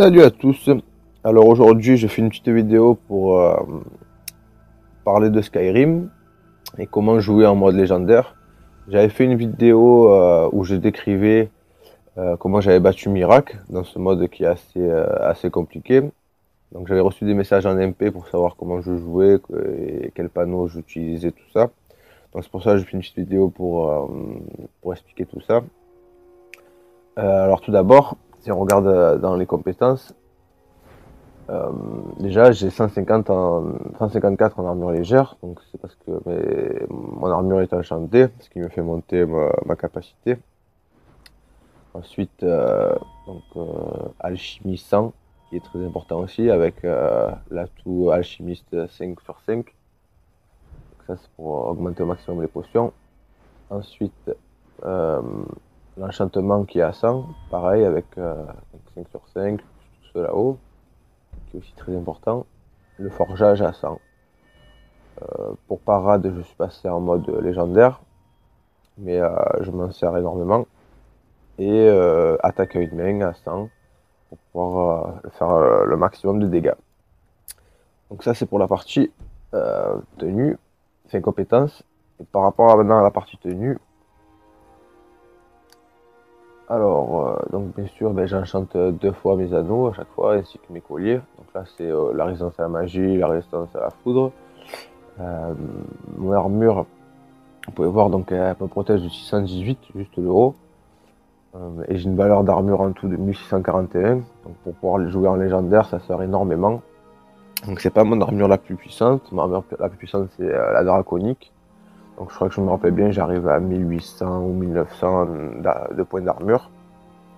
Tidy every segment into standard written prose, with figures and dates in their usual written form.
Salut à tous. Alors aujourd'hui, je fais une petite vidéo pour parler de Skyrim et comment jouer en mode légendaire. J'avais fait une vidéo où je décrivais comment j'avais battu Mirac dans ce mode qui est assez compliqué. Donc j'avais reçu des messages en MP pour savoir comment je jouais et quel panneau j'utilisais, tout ça. Donc c'est pour ça que je fais une petite vidéo pour expliquer tout ça. Alors tout d'abord, si on regarde dans les compétences, déjà j'ai 154 en armure légère, donc c'est parce que mon armure est enchantée, ce qui me fait monter ma capacité. Ensuite, alchimie 100, qui est très important aussi, avec l'atout alchimiste 5/5. Donc ça c'est pour augmenter au maximum les potions. Ensuite, l'enchantement qui est à 100, pareil avec 5/5, tout ce là-haut, qui est aussi très important. Le forgeage à 100. Pour parade, je suis passé en mode légendaire, mais je m'en sers énormément. Et attaque à une main à 100 pour pouvoir faire le maximum de dégâts. Donc ça c'est pour la partie tenue, c'est compétences. Et par rapport à maintenant à la partie tenue, alors donc bien sûr j'enchante 2 fois mes anneaux à chaque fois ainsi que mes colliers. Donc là c'est la résistance à la magie, la résistance à la foudre. Mon armure, vous pouvez voir, donc elle me protège de 618, juste le haut. Et j'ai une valeur d'armure en tout de 1641. Donc pour pouvoir jouer en légendaire, ça sert énormément. Donc c'est pas mon armure la plus puissante. Mon armure la plus puissante c'est la draconique. Donc je crois que je me rappelle bien, j'arrive à 1800 ou 1900 de points d'armure.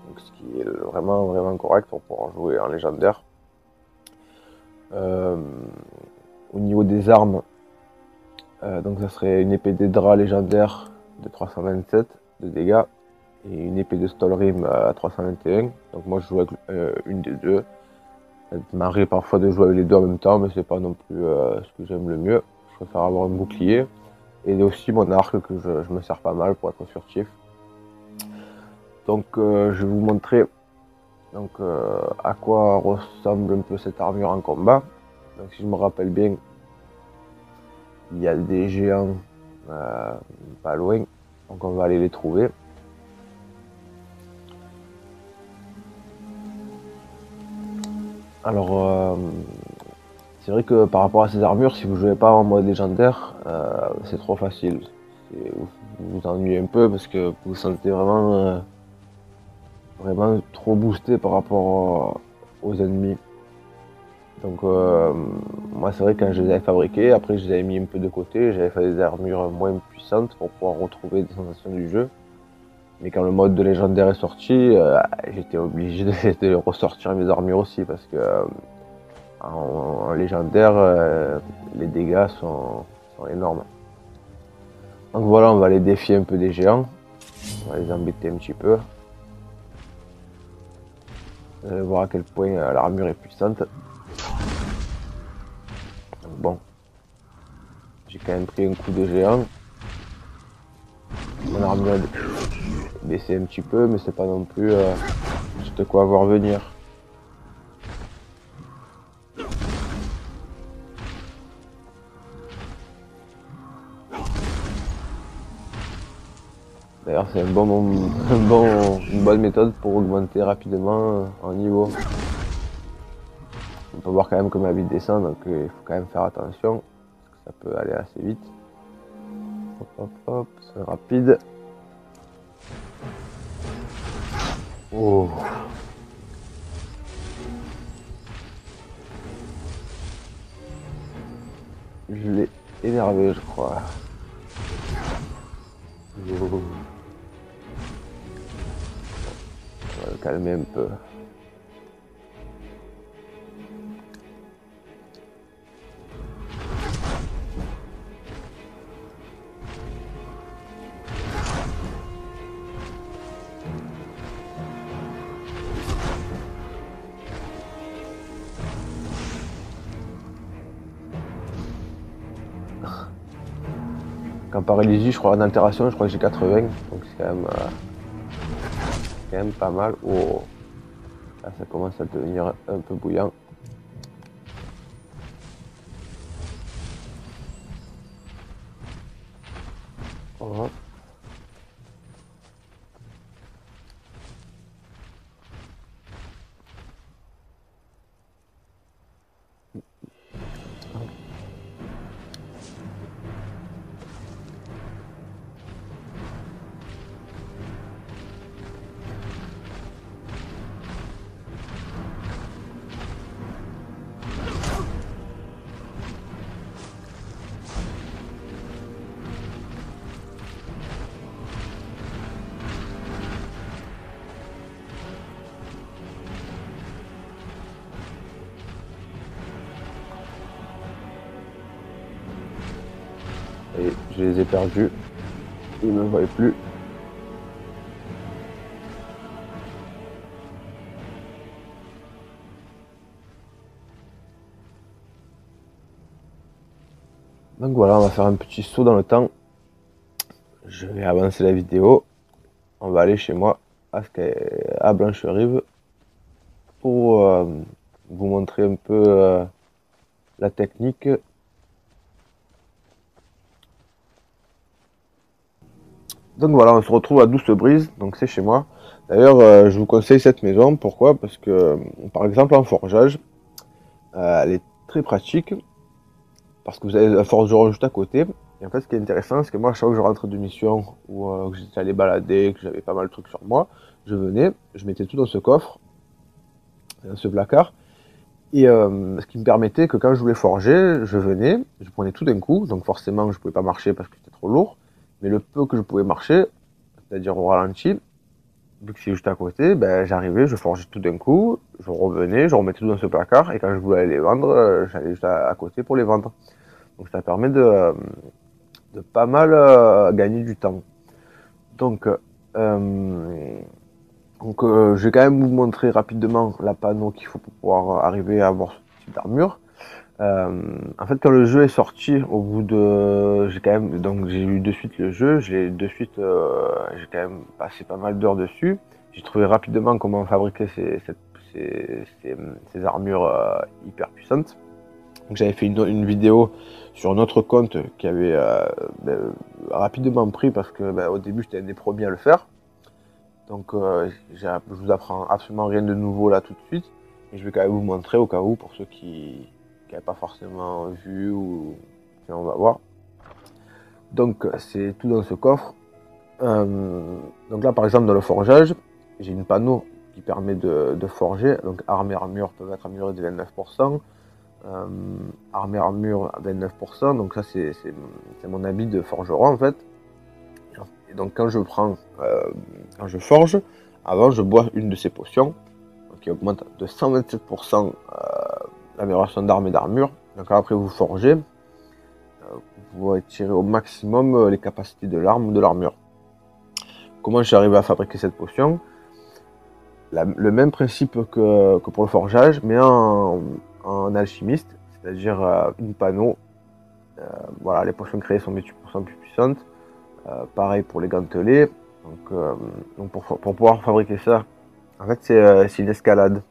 Donc ce qui est vraiment correct pour pouvoir jouer en légendaire. Au niveau des armes, donc ça serait une épée des draps légendaire de 327 de dégâts et une épée de Stolrim à 321. Donc moi je joue avec une des deux. Ça m'arrive parfois de jouer avec les deux en même temps, mais c'est pas non plus ce que j'aime le mieux. Je préfère avoir un bouclier. Et aussi mon arc que je me sers pas mal pour être furtif. Donc je vais vous montrer donc, à quoi ressemble un peu cette armure en combat. Donc si je me rappelle bien, il y a des géants pas loin, donc on va aller les trouver. Alors c'est vrai que par rapport à ces armures, si vous jouez pas en mode légendaire, c'est trop facile. Vous vous ennuyez un peu parce que vous vous sentez vraiment trop boosté par rapport aux ennemis. Donc moi c'est vrai que quand je les avais fabriqués, après je les avais mis un peu de côté, j'avais fait des armures moins puissantes pour pouvoir retrouver des sensations du jeu. Mais quand le mode de légendaire est sorti, j'étais obligé de ressortir mes armures aussi parce que en légendaire, les dégâts sont énormes. Donc voilà, on va aller défier un peu des géants. On va les embêter un petit peu. Vous allez voir à quel point l'armure est puissante. Donc bon, j'ai quand même pris un coup de géant. Mon armure est baissée un petit peu, mais c'est pas non plus de quoi voir venir. D'ailleurs, c'est une bonne méthode pour augmenter rapidement en niveau. On peut voir quand même que ma vie descend, donc il faut quand même faire attention, parce que ça peut aller assez vite. Hop, hop, hop, c'est rapide. Oh. Je l'ai énervé, je crois. Oh. On va le calmer un peu. Quand paralysie, je crois en altération, je crois que j'ai 80, donc c'est quand même pas mal. Oh. Là, ça commence à devenir un peu bouillant. Voilà. Et je les ai perdus. Ils ne me voient plus. Donc voilà, on va faire un petit saut dans le temps. Je vais avancer la vidéo. On va aller chez moi à Blancherive pour vous montrer un peu la technique. Donc voilà, on se retrouve à Douce Brise, donc c'est chez moi. D'ailleurs, je vous conseille cette maison. Pourquoi? Parce que, par exemple, en forgeage, elle est très pratique. Parce que vous avez un forgeron juste à côté. Et en fait, ce qui est intéressant, c'est que moi, à chaque fois que je rentre de mission ou que j'étais allé balader, que j'avais pas mal de trucs sur moi, je venais, je mettais tout dans ce coffre, dans ce placard. Et ce qui me permettait que quand je voulais forger, je venais, je prenais tout d'un coup. Donc forcément, je pouvais pas marcher parce que c'était trop lourd. Mais le peu que je pouvais marcher, c'est-à-dire au ralenti, vu que c'est juste à côté, ben, j'arrivais, je forgeais tout d'un coup, je revenais, je remettais tout dans ce placard. Et quand je voulais les vendre, j'allais juste à côté pour les vendre. Donc ça permet de pas mal gagner du temps. Donc, je vais quand même vous montrer rapidement la panneau qu'il faut pour pouvoir arriver à avoir ce type d'armure. En fait, quand le jeu est sorti, au bout de, j'ai eu de suite le jeu, j'ai quand même passé pas mal d'heures dessus. J'ai trouvé rapidement comment fabriquer ces armures hyper puissantes. Donc j'avais fait une vidéo sur notre compte qui avait rapidement pris parce que au début j'étais un des premiers à le faire. Donc je vous apprends absolument rien de nouveau là tout de suite. Mais je vais quand même vous montrer au cas où pour ceux qui n'avaient pas forcément vu ou on va voir. Donc c'est tout dans ce coffre. Donc là par exemple dans le forgeage, j'ai une panneau qui permet de forger. Donc armes et armures peuvent être améliorées de 29%. Armure à 29%, donc ça c'est mon habit de forgeron en fait. Et donc quand je forge, avant je bois une de ces potions qui augmente de 127% l'amélioration d'armes et d'armure. Donc après vous forgez, vous tirez au maximum les capacités de l'arme ou de l'armure. Comment j'ai arrivé à fabriquer cette potion? Le même principe que pour le forgeage, mais en alchimiste, c'est-à-dire une panneau. Voilà, les potions créées sont 28% plus puissantes. Pareil pour les gantelets. Donc pour pouvoir fabriquer ça, en fait c'est une escalade.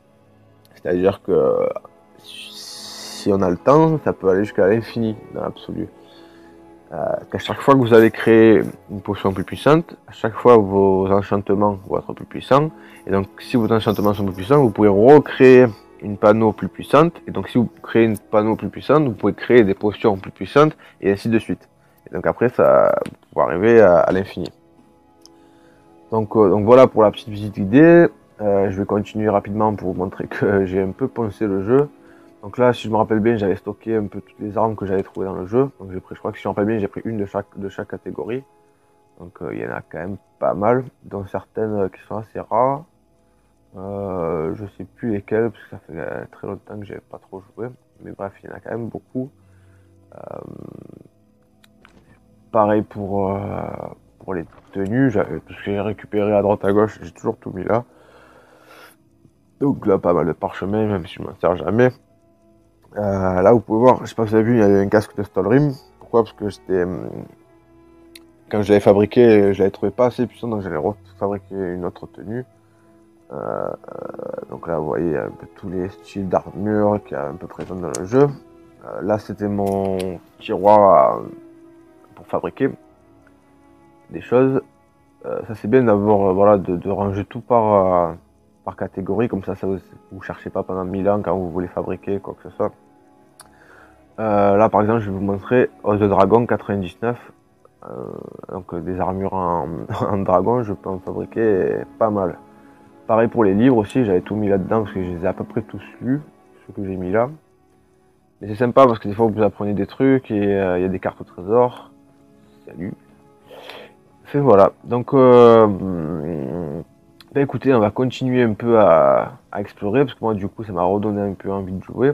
C'est-à-dire que si on a le temps, ça peut aller jusqu'à l'infini dans l'absolu. Qu'à chaque fois que vous allez créer une potion plus puissante, à chaque fois vos enchantements vont être plus puissants. Et donc si vos enchantements sont plus puissants, vous pouvez recréer une panneau plus puissante. Et donc si vous créez une panneau plus puissante, vous pouvez créer des potions plus puissantes et ainsi de suite. Et donc après, ça vous pouvez arriver à l'infini. Donc voilà pour la petite visite guidée. Je vais continuer rapidement pour vous montrer que j'ai un peu poncé le jeu. Donc là, si je me rappelle bien, j'avais stocké un peu toutes les armes que j'avais trouvées dans le jeu. Donc j'ai pris, je crois que si je me rappelle bien, j'ai pris une de chaque catégorie. Donc il y en a quand même pas mal, dont certaines qui sont assez rares. Je sais plus lesquelles, parce que ça fait très longtemps que j'avais pas trop joué. Mais bref, il y en a quand même beaucoup. Pareil pour les tenues, tout ce que j'ai récupéré à droite à gauche, j'ai toujours tout mis là. Donc là, pas mal de parchemins, même si je m'en sers jamais. Là, vous pouvez voir, je sais pas si vous avez vu, il y avait un casque de Stolrim. Pourquoi? Parce que quand je l'avais fabriqué, je l'avais trouvé pas assez puissant, donc j'allais refabriquer une autre tenue. Donc là, vous voyez un peu tous les styles d'armure qui est un peu présent dans le jeu. Là, c'était mon tiroir pour fabriquer des choses. Ça, c'est bien d'avoir, voilà, de ranger tout par catégorie. Comme ça vous cherchez pas pendant 1000 ans quand vous voulez fabriquer quoi que ce soit. Là, par exemple, je vais vous montrer Os de Dragon 99. Donc des armures en dragon, je peux en fabriquer pas mal. Pareil pour les livres aussi, j'avais tout mis là-dedans parce que je les ai à peu près tous lus, ceux que j'ai mis là. Mais c'est sympa parce que des fois vous apprenez des trucs et il y a des cartes au trésor. Salut. Et voilà. Donc bah écoutez, on va continuer un peu à explorer parce que moi du coup ça m'a redonné un peu envie de jouer.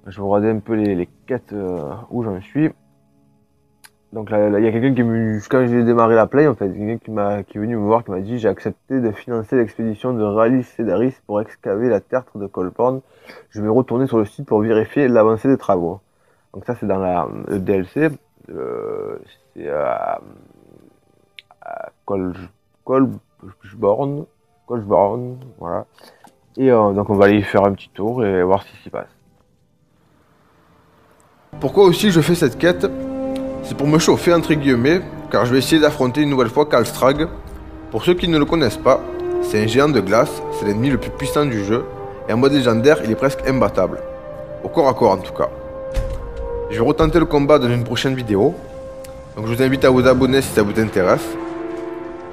Je vais regarder un peu les quêtes où j'en suis. Donc là, il y a quelqu'un qui est venu, quand j'ai démarré la play, en fait, quelqu'un qui est venu me voir, qui m'a dit: j'ai accepté de financer l'expédition de Rallye Sedaris pour excaver la tertre de Coldporn. Je vais retourner sur le site pour vérifier l'avancée des travaux. Donc ça, c'est dans le DLC. C'est à Colborn, voilà. Et donc on va aller y faire un petit tour et voir ce qui s'y passe. Pourquoi aussi je fais cette quête? C'est pour me chauffer entre guillemets, car je vais essayer d'affronter une nouvelle fois Kalstrag. Pour ceux qui ne le connaissent pas, c'est un géant de glace, c'est l'ennemi le plus puissant du jeu, et en mode légendaire, il est presque imbattable. Au corps à corps en tout cas. Je vais retenter le combat dans une prochaine vidéo, donc je vous invite à vous abonner si ça vous intéresse.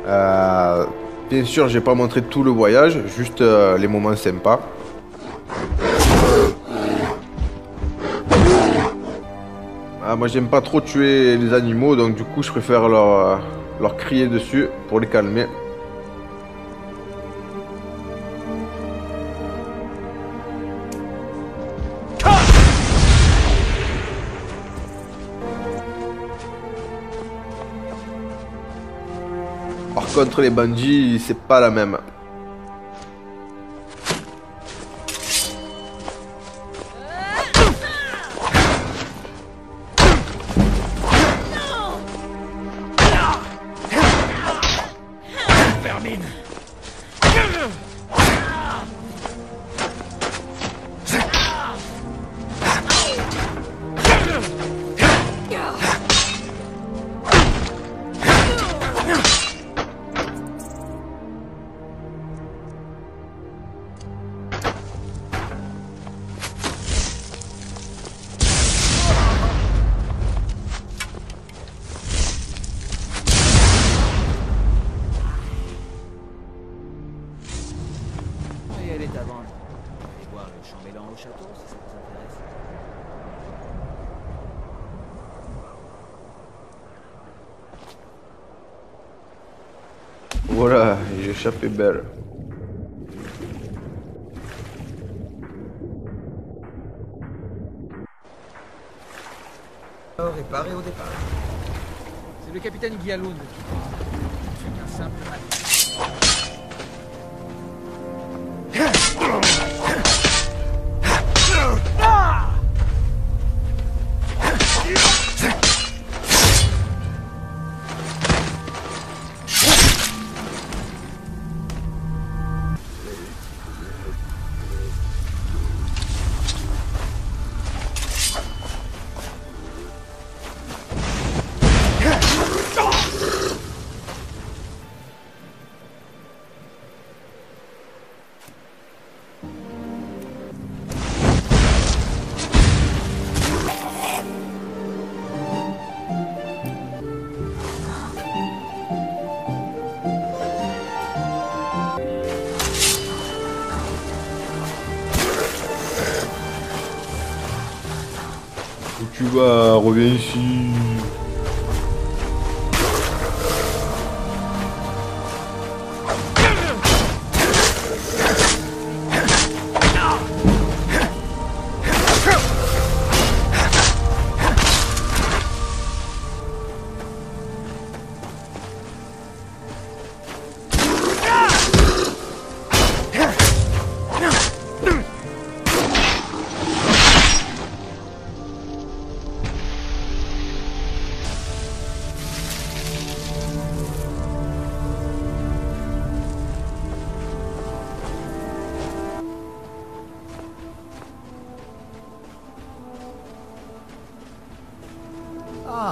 Bien sûr, j'ai pas montré tout le voyage, juste les moments sympas. Moi j'aime pas trop tuer les animaux, donc du coup je préfère leur crier dessus pour les calmer. Par contre les bandits c'est pas la même. Elle est avant. Allez voir le chambellan au château si ça vous intéresse. Voilà, j'ai échappé belle. Réparé au départ. C'est le capitaine Gialoun qui je suis qu'un simple matin. Où tu vas? Reviens ici.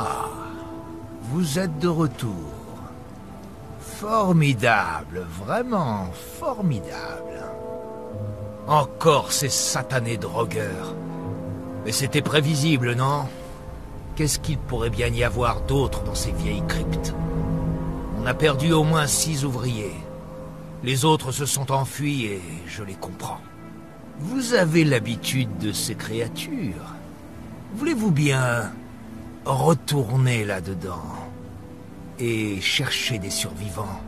Ah, vous êtes de retour. Formidable, vraiment formidable. Encore ces satanés drogueurs. Mais c'était prévisible, non? Qu'est-ce qu'il pourrait bien y avoir d'autre dans ces vieilles cryptes? On a perdu au moins 6 ouvriers. Les autres se sont enfuis et je les comprends. Vous avez l'habitude de ces créatures. Voulez-vous bien retourner là-dedans et chercher des survivants?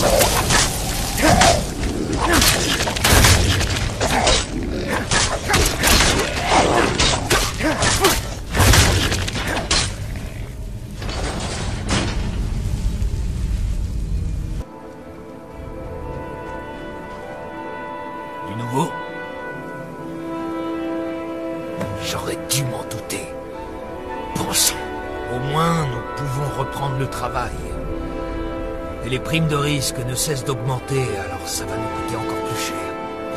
Du nouveau? J'aurais dû m'en douter. Bon sang, au moins nous pouvons reprendre le travail. Et les primes de risque ne cessent d'augmenter, alors ça va nous coûter encore plus cher.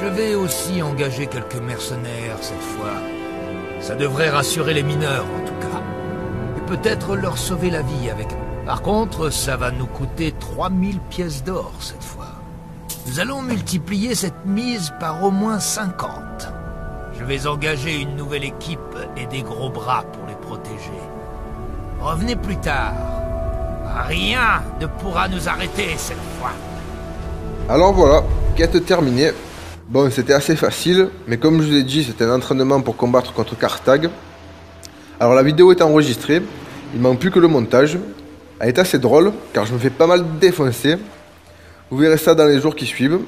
Je vais aussi engager quelques mercenaires cette fois. Ça devrait rassurer les mineurs en tout cas. Et peut-être leur sauver la vie avec... Par contre, ça va nous coûter 3000 pièces d'or cette fois. Nous allons multiplier cette mise par au moins 50. Je vais engager une nouvelle équipe et des gros bras pour les protéger. Revenez plus tard. Rien ne pourra nous arrêter cette fois. Alors voilà, quête terminée. Bon, c'était assez facile, mais comme je vous l'ai dit, c'était un entraînement pour combattre contre Carthage. Alors la vidéo est enregistrée, il manque plus que le montage. Elle est assez drôle, car je me fais pas mal défoncer. Vous verrez ça dans les jours qui suivent.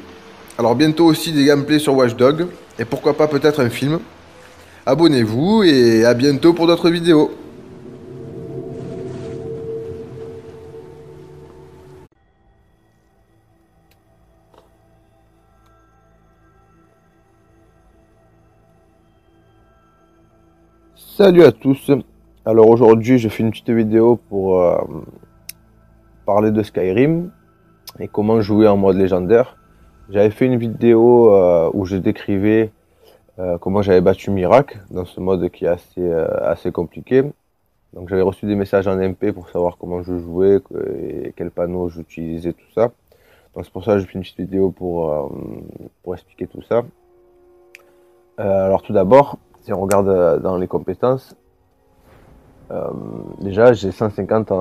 Alors bientôt aussi des gameplays sur Watch Dogs, et pourquoi pas peut-être un film. Abonnez-vous, et à bientôt pour d'autres vidéos. Salut à tous. Alors aujourd'hui je fais une petite vidéo pour parler de Skyrim et comment jouer en mode légendaire. J'avais fait une vidéo où je décrivais comment j'avais battu Mirac dans ce mode qui est assez compliqué. Donc j'avais reçu des messages en MP pour savoir comment je jouais et quel panneau j'utilisais, tout ça. Donc c'est pour ça que je fais une petite vidéo pour expliquer tout ça. Alors tout d'abord, si on regarde dans les compétences, déjà j'ai 154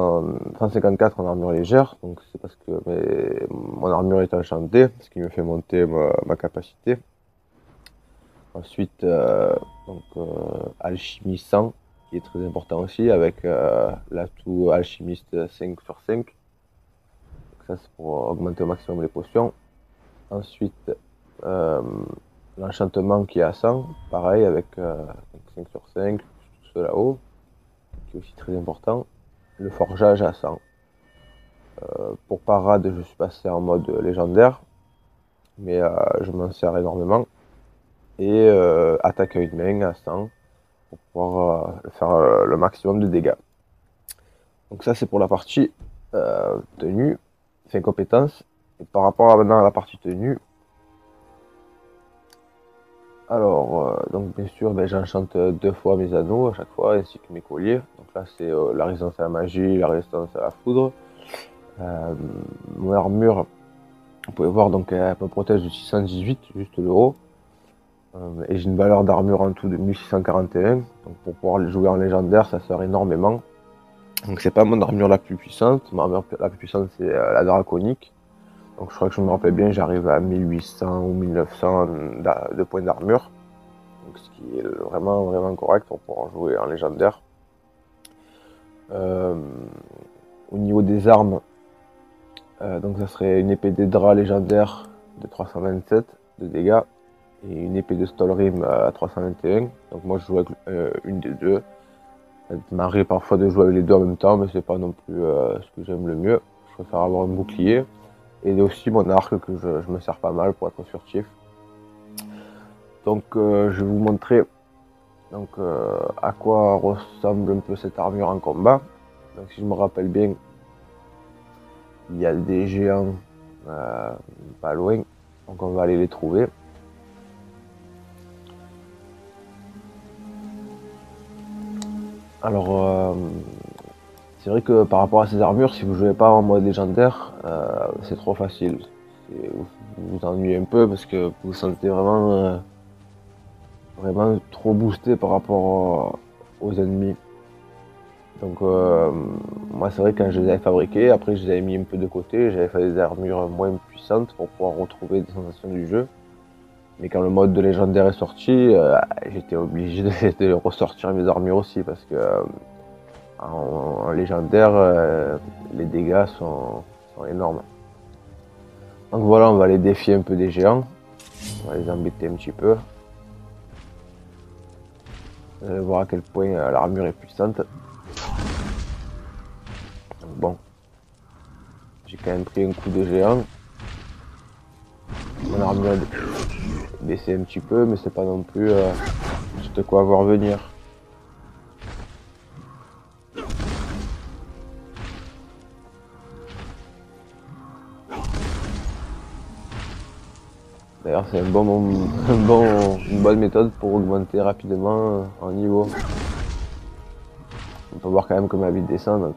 en armure légère, donc c'est parce que mon armure est enchantée, ce qui me fait monter ma capacité. Ensuite, alchimie 100, qui est très important aussi, avec l'atout alchimiste 5/5. Donc ça c'est pour augmenter au maximum les potions. Ensuite, l'enchantement qui est à 100, pareil avec 5/5, tout ce là-haut, qui est aussi très important. Le forgeage à 100. Pour parade, je suis passé en mode légendaire, mais je m'en sers énormément. Et attaque à une main à 100, pour pouvoir faire le maximum de dégâts. Donc ça c'est pour la partie tenue, c'est une compétence. Et par rapport maintenant à la partie tenue, alors, donc bien sûr, j'enchante 2 fois mes anneaux à chaque fois, ainsi que mes colliers. Donc là, c'est la résistance à la magie, la résistance à la foudre. Mon armure, vous pouvez voir, donc elle me protège de 618, juste le haut. Et j'ai une valeur d'armure en tout de 1641. Donc pour pouvoir jouer en légendaire, ça sert énormément. Donc c'est pas mon armure la plus puissante. Ma armure la plus puissante, c'est la draconique. Donc je crois que je me rappelle bien, j'arrive à 1800 ou 1900 de points d'armure. Donc ce qui est vraiment correct pour pouvoir jouer en légendaire. Au niveau des armes, donc ça serait une épée des draps légendaire de 327 de dégâts et une épée de Stolrim à 321. Donc moi je joue avec une des deux. Ça m'arrive parfois de jouer avec les deux en même temps, mais c'est pas non plus ce que j'aime le mieux. Je préfère avoir un bouclier. Et aussi mon arc que je me sers pas mal pour être furtif. Donc je vais vous montrer donc, à quoi ressemble un peu cette armure en combat. Donc si je me rappelle bien, il y a des géants pas loin, donc on va aller les trouver. Alors c'est vrai que par rapport à ces armures, si vous jouez pas en mode légendaire, c'est trop facile. Vous vous ennuyez un peu parce que vous vous sentez vraiment trop boosté par rapport aux ennemis. Donc moi c'est vrai que quand je les avais fabriqués, après je les avais mis un peu de côté, j'avais fait des armures moins puissantes pour pouvoir retrouver des sensations du jeu. Mais quand le mode de légendaire est sorti, j'étais obligé de ressortir mes armures aussi parce que en légendaire, les dégâts sont énormes. Donc voilà, on va les défier un peu des géants. On va les embêter un petit peu. Vous allez voir à quel point l'armure est puissante. Donc bon. J'ai quand même pris un coup de géant. Mon armure est baissée un petit peu, mais c'est pas non plus de quoi voir venir. D'ailleurs, c'est une bonne méthode pour augmenter rapidement en niveau. On peut voir quand même que ma vie descend, donc